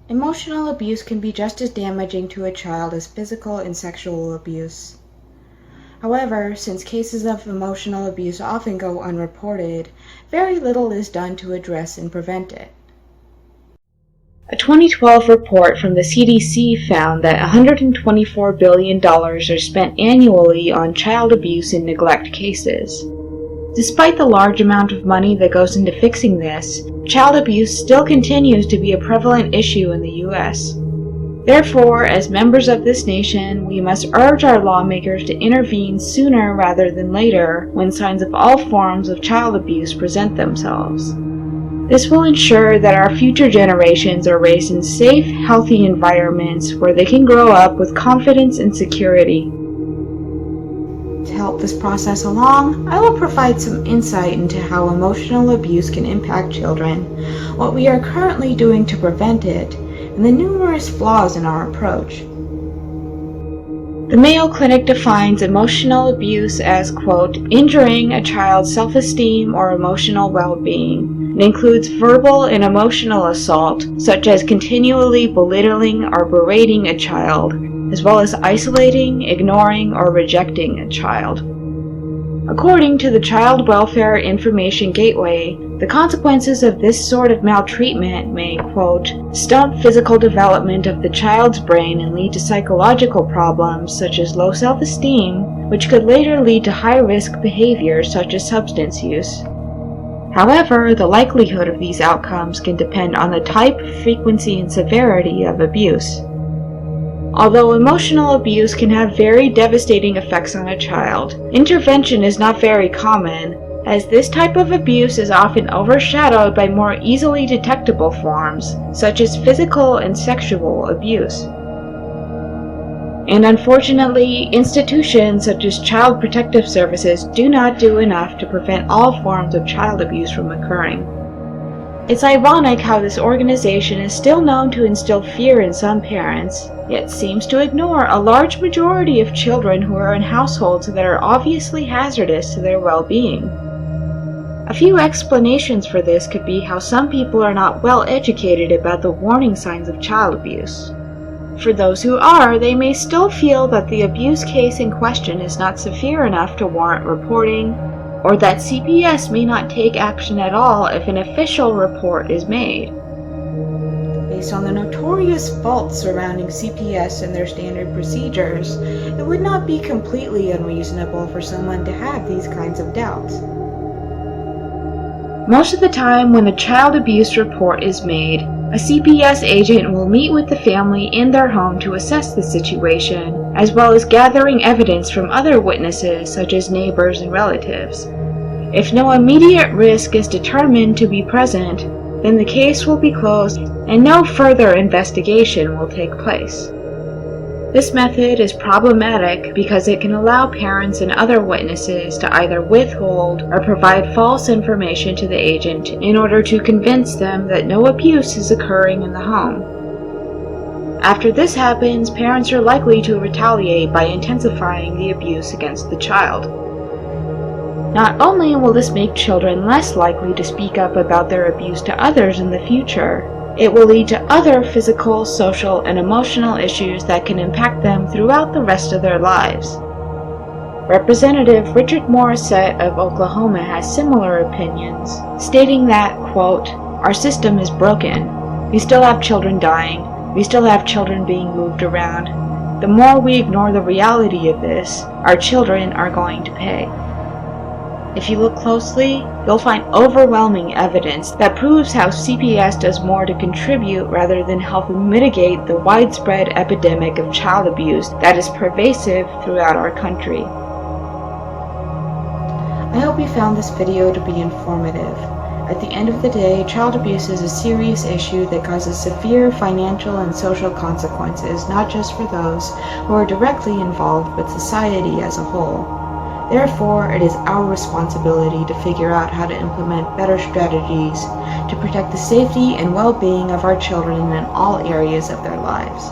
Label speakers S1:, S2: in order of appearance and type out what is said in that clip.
S1: Emotional abuse can be just as damaging to a child as physical and sexual abuse. However, since cases of emotional abuse often go unreported, very little is done to address and prevent it. A 2012 report from the CDC found that $124 billion are spent annually on child abuse and neglect cases. Despite the large amount of money that goes into fixing this, child abuse still continues to be a prevalent issue in the U.S. Therefore, as members of this nation, we must urge our lawmakers to intervene sooner rather than later when signs of all forms of child abuse present themselves. This will ensure that our future generations are raised in safe, healthy environments where they can grow up with confidence and security. To help this process along, I will provide some insight into how emotional abuse can impact children, what we are currently doing to prevent it, and the numerous flaws in our approach. The Mayo Clinic defines emotional abuse as, quote, injuring a child's self-esteem or emotional well-being. It includes verbal and emotional assault, such as continually belittling or berating a child, as well as isolating, ignoring, or rejecting a child. According to the Child Welfare Information Gateway, the consequences of this sort of maltreatment may, quote, stunt physical development of the child's brain and lead to psychological problems such as low self-esteem, which could later lead to high-risk behaviors such as substance use. However, the likelihood of these outcomes can depend on the type, frequency, and severity of abuse. Although emotional abuse can have very devastating effects on a child, intervention is not very common, as this type of abuse is often overshadowed by more easily detectable forms, such as physical and sexual abuse. And unfortunately, institutions such as Child Protective Services do not do enough to prevent all forms of child abuse from occurring. It's ironic how this organization is still known to instill fear in some parents, yet seems to ignore a large majority of children who are in households that are obviously hazardous to their well-being. A few explanations for this could be how some people are not well educated about the warning signs of child abuse. For those who are, they may still feel that the abuse case in question is not severe enough to warrant reporting, or that CPS may not take action at all if an official report is made. Based on the notorious faults surrounding CPS and their standard procedures, it would not be completely unreasonable for someone to have these kinds of doubts. Most of the time when a child abuse report is made, a CPS agent will meet with the family in their home to assess the situation, as well as gathering evidence from other witnesses such as neighbors and relatives. If no immediate risk is determined to be present, then the case will be closed and no further investigation will take place. This method is problematic because it can allow parents and other witnesses to either withhold or provide false information to the agent in order to convince them that no abuse is occurring in the home. After this happens, parents are likely to retaliate by intensifying the abuse against the child. Not only will this make children less likely to speak up about their abuse to others in the future, it will lead to other physical, social, and emotional issues that can impact them throughout the rest of their lives. Representative Richard Morissette of Oklahoma has similar opinions, stating that, quote, our system is broken. We still have children dying. We still have children being moved around. The more we ignore the reality of this, our children are going to pay. If you look closely, you'll find overwhelming evidence that proves how CPS does more to contribute rather than help mitigate the widespread epidemic of child abuse that is pervasive throughout our country. I hope you found this video to be informative. At the end of the day, child abuse is a serious issue that causes severe financial and social consequences, not just for those who are directly involved, but society as a whole. Therefore, it is our responsibility to figure out how to implement better strategies to protect the safety and well-being of our children in all areas of their lives.